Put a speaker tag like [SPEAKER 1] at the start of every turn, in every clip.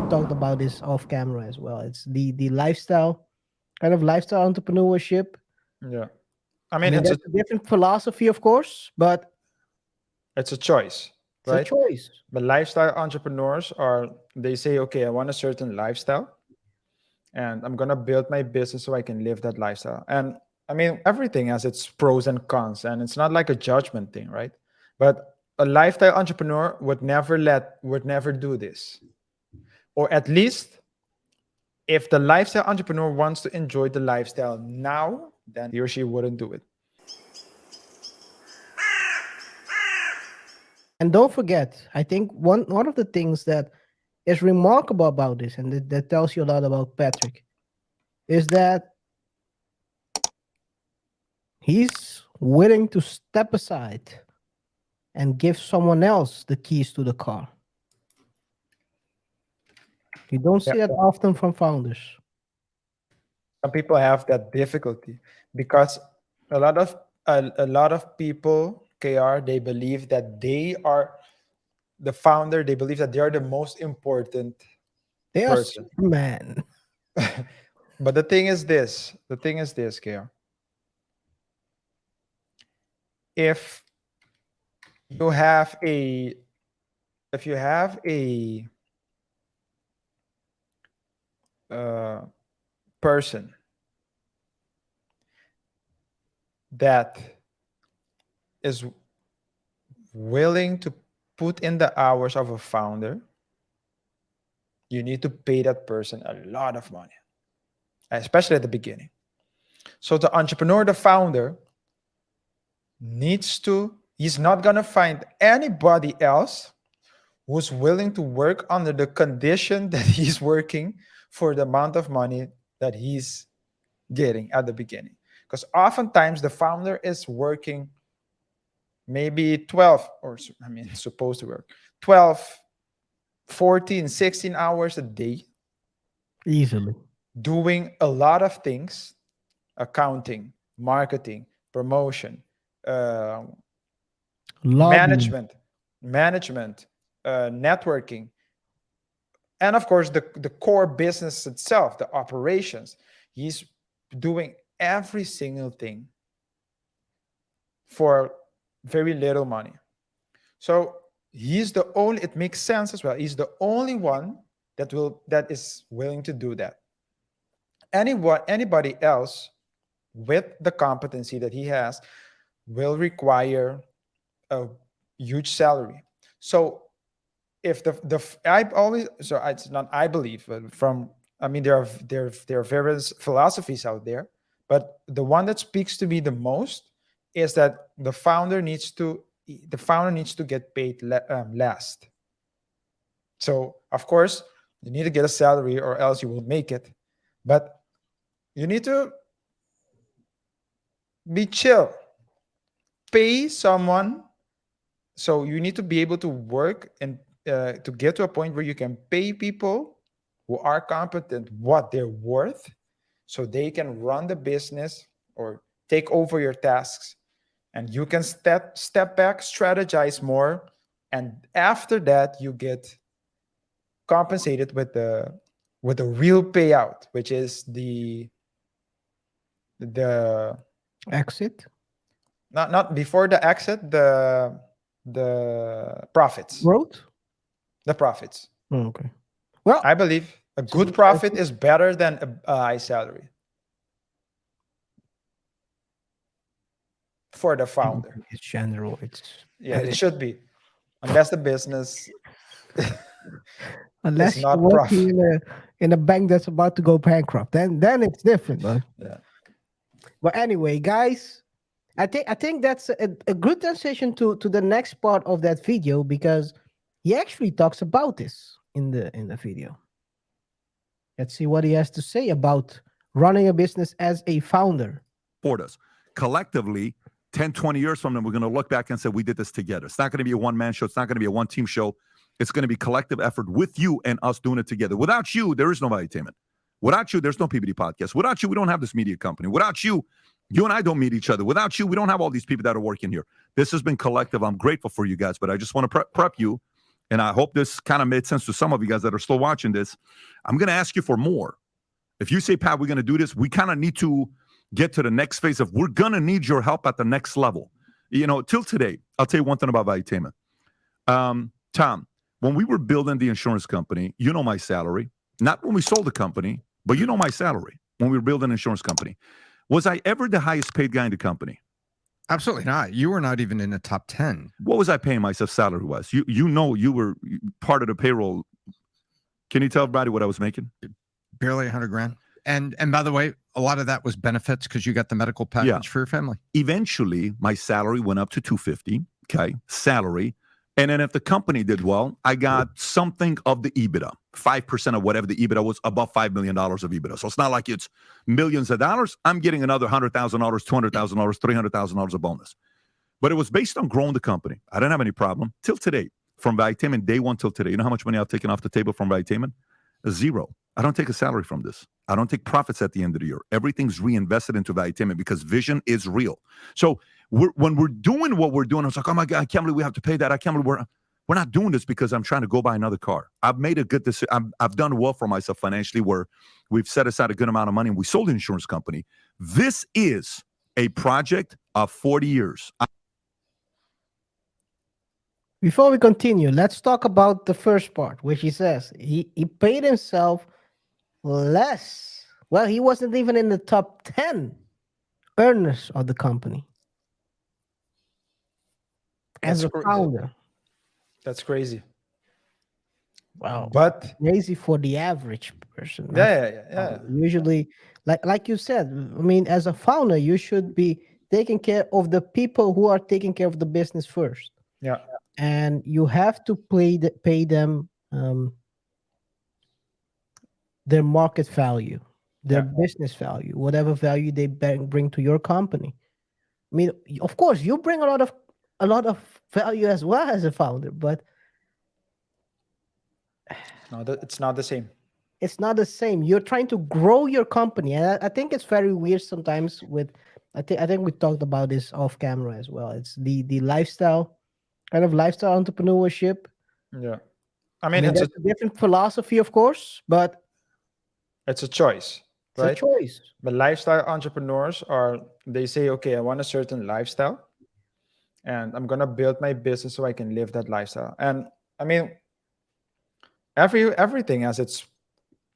[SPEAKER 1] talked about this off camera as well. It's the lifestyle, kind of lifestyle entrepreneurship.
[SPEAKER 2] Yeah. I
[SPEAKER 1] I
[SPEAKER 2] mean,
[SPEAKER 1] mean, that's a different philosophy, of course, but
[SPEAKER 2] it's a choice,
[SPEAKER 1] it's a
[SPEAKER 2] right?
[SPEAKER 1] choice.
[SPEAKER 2] But lifestyle entrepreneurs are, they say, okay, I want a certain lifestyle and I'm going to build my business so I can live that lifestyle. And I mean, everything has its pros and cons, and it's not like a judgment thing, right? But a lifestyle entrepreneur would never do this. Or at least if the lifestyle entrepreneur wants to enjoy the lifestyle now, then he or she wouldn't do it.
[SPEAKER 1] And don't forget, I think one of the things that is remarkable about this, and that tells you a lot about Patrick, is that he's willing to step aside and give someone else the keys to the car. You don't
[SPEAKER 2] Yeah.
[SPEAKER 1] see that often from founders.
[SPEAKER 2] Some people have that difficulty because a lot of a lot of people, KR, they believe that they are the founder. They believe that they are the most important
[SPEAKER 1] They are
[SPEAKER 2] person.
[SPEAKER 1] Superman.
[SPEAKER 2] But the thing is this. The thing is this, KR. If you have a if you have a uh, person that is willing to put in the hours of a founder, you need to pay that person a lot of money, especially at the beginning. So the entrepreneur, the founder, he's not going to find anybody else who's willing to work under the condition that he's working for the amount of money that he's getting at the beginning. Because oftentimes the founder is working maybe 12, or I mean, supposed to work 12, 14, 16 hours a day,
[SPEAKER 1] Easily.
[SPEAKER 2] doing a lot of things: accounting, marketing, promotion, uh,
[SPEAKER 1] Lobbying.
[SPEAKER 2] management, networking, and of course the core business itself, the operations. He's doing every single thing for very little money. So he's the only, it makes sense as well, he's the only one that is willing to do that. Anybody else with the competency that he has will require a huge salary. So if the I always, so it's not I believe, but from, I mean, there are various philosophies out there, but the one that speaks to me the most is that the founder needs to get paid last. So of course you need to get a salary or else you won't make it, but you need to be chill, pay someone. So you need to be able to work and to get to a point where you can pay people who are competent what they're worth, so they can run the business or take over your tasks, and you can step back, strategize more, and after that you get compensated with the real payout, which is the
[SPEAKER 1] Exit.
[SPEAKER 2] not before the exit, the profits.
[SPEAKER 1] Growth.
[SPEAKER 2] The profits.
[SPEAKER 1] Okay. Well,
[SPEAKER 2] I believe a
[SPEAKER 1] it's
[SPEAKER 2] good profit is better than a high salary for the founder.
[SPEAKER 1] it's general. It's
[SPEAKER 2] Yeah, it should be, unless the business is
[SPEAKER 1] unless you're
[SPEAKER 2] not
[SPEAKER 1] working
[SPEAKER 2] profit.
[SPEAKER 1] in a bank that's about to go bankrupt, then it's different.
[SPEAKER 2] Yeah.
[SPEAKER 1] But anyway, guys, I think that's a good transition to the next part of that video, because he actually talks about this in the video. Let's see what he has to say about running a business as a founder.
[SPEAKER 3] Support us collectively. 10, 20 years from now, we're going to look back and say we did this together. It's not going to be a one-man show. It's not going to be a one-team show. It's going to be collective effort with you and us doing it together. Without you, there is no Valuetainment. Without you, there's no PBD podcast. Without you, we don't have this media company. Without you, you and I don't meet each other. Without you, we don't have all these people that are working here. This has been collective. I'm grateful for you guys, but I just want to prep you and I hope this kind of made sense to some of you guys that are still watching this, I'm going to ask you for more. If you say, Pat, we're going to do this, we kind of need to get to the next phase of we're going to need your help at the next level. Till today, I'll tell you one thing about Valuetainment. Tom, when we were building the insurance company, my salary, not when we sold the company, but my salary when we were building an insurance company. Was I ever the highest paid guy in the company?
[SPEAKER 4] Absolutely not. You were not even in the top 10.
[SPEAKER 3] What was I paying myself salary-wise? You were part of the payroll. Can you tell everybody what I was making?
[SPEAKER 4] Barely 100 grand. And by the way, a lot of that was benefits because you got the medical package for your family.
[SPEAKER 3] Eventually, my salary went up to $250, salary. And then if the company did well, I got something of the EBITDA, 5% of whatever the EBITDA was, above $5 million of EBITDA. So it's not like it's millions of dollars. I'm getting another $100,000, $200,000, $300,000 of bonus. But it was based on growing the company. I didn't have any problem till today. From Valuetainment, day one till today. You know how much money I've taken off the table from Valuetainment? Zero. I don't take a salary from this. I don't take profits at the end of the year. Everything's reinvested into Valuetainment because vision is real. So when we're doing what we're doing, I was like, oh my God, I can't believe we have to pay that. I can't believe we're not doing this because I'm trying to go buy another car. I've made a good decision. I've done well for myself financially where we've set aside a good amount of money and we sold the insurance company. This is a project of 40 years.
[SPEAKER 1] Before we continue, let's talk about the first part, which he says he paid himself less. Well, he wasn't even in the top 10 earners of the company as a founder.
[SPEAKER 2] That's crazy.
[SPEAKER 1] Wow.
[SPEAKER 2] But
[SPEAKER 1] crazy for the average person.
[SPEAKER 2] yeah.
[SPEAKER 1] Usually, like you said, I mean, as a founder, you should be taking care of the people who are taking care of the business first.
[SPEAKER 2] Yeah.
[SPEAKER 1] And you have to pay them their market value, their business value, whatever value they bring to your company. I mean, of course, you bring a lot of value as well as a founder, but
[SPEAKER 2] it's not the same.
[SPEAKER 1] It's not the same. You're trying to grow your company, and I think it's very weird sometimes. I think we talked about this off camera as well. It's the lifestyle. Kind of lifestyle entrepreneurship.
[SPEAKER 2] Yeah. I mean,
[SPEAKER 1] it's a different philosophy, of course, but
[SPEAKER 2] it's a choice, right?
[SPEAKER 1] It's a choice.
[SPEAKER 2] But lifestyle entrepreneurs they say, okay, I want a certain lifestyle and I'm going to build my business so I can live that lifestyle. And I mean, everything has its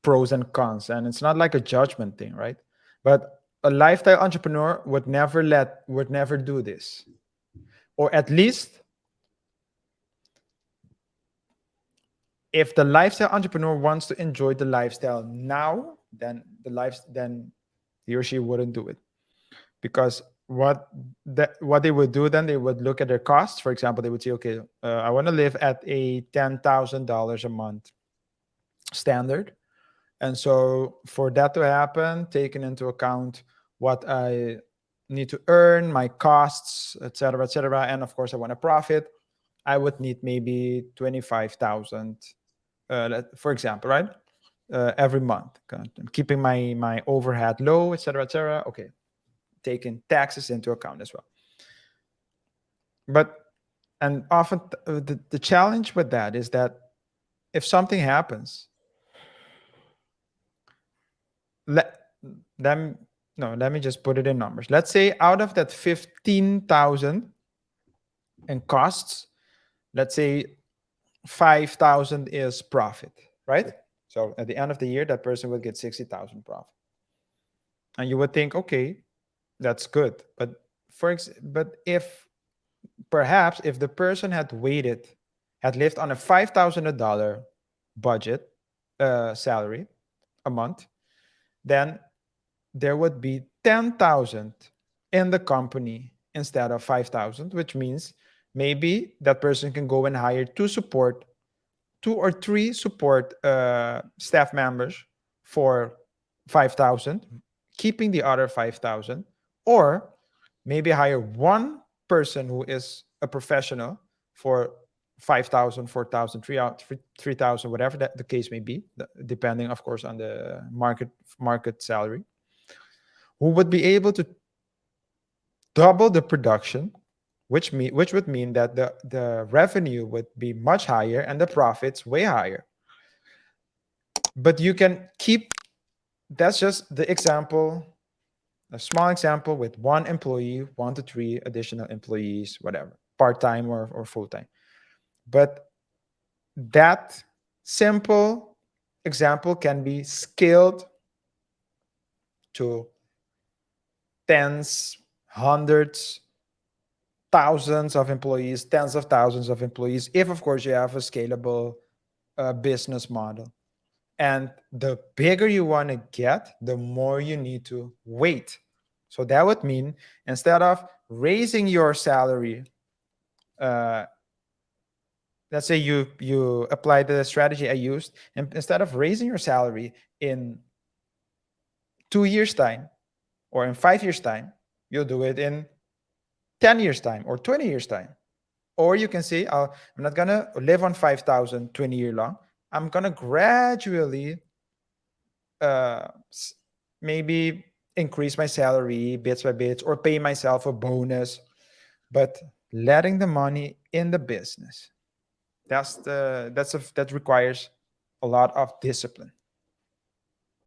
[SPEAKER 2] pros and cons, and it's not like a judgment thing, right? But a lifestyle entrepreneur would never do this. Or at least if the lifestyle entrepreneur wants to enjoy the lifestyle now, then he or she wouldn't do it. Because what they would do then, they would look at their costs. For example, they would say, okay, I want to live at a $10,000 a month standard. And so for that to happen, taking into account what I need to earn, my costs, etc., and of course I want to profit, I would need maybe 25,000, for example, right? Every month, keeping my overhead low, etc., etc. Okay, taking taxes into account as well. And often the challenge with that is that if something happens, let me just put it in numbers. Let's say out of that 15,000 in costs, let's say 5,000 is profit, right? So at the end of the year, that person will get 60,000 profit. And you would think, okay, that's good. But if the person had lived on a $5,000 budget salary a month, then there would be 10,000 in the company instead of 5,000, which means maybe that person can go and hire two or three support staff members for 5,000, keeping the other 5,000, or maybe hire one person who is a professional for 5,000, 4,000, 3,000, whatever the case may be, depending, of course, on the market salary, who would be able to double the production which would mean that the revenue would be much higher and the profits way higher. But you can keep, that's just the example, a small example with 1 employee, 1 to 3 additional employees, whatever, part-time or full-time. But that simple example can be scaled to tens, hundreds, thousands of employees, tens of thousands of employees, if of course you have a scalable business model. And the bigger you want to get, the more you need to wait. So that would mean instead of raising your salary, let's say you apply the strategy I used, and instead of raising your salary in 2 years' time or in 5 years' time, you'll do it in 10 years' time or 20 years' time. Or you can say, I'm not going to live on 5,000 20 year long. I'm going to gradually maybe increase my salary bits by bits or pay myself a bonus, but letting the money in the business. That requires a lot of discipline.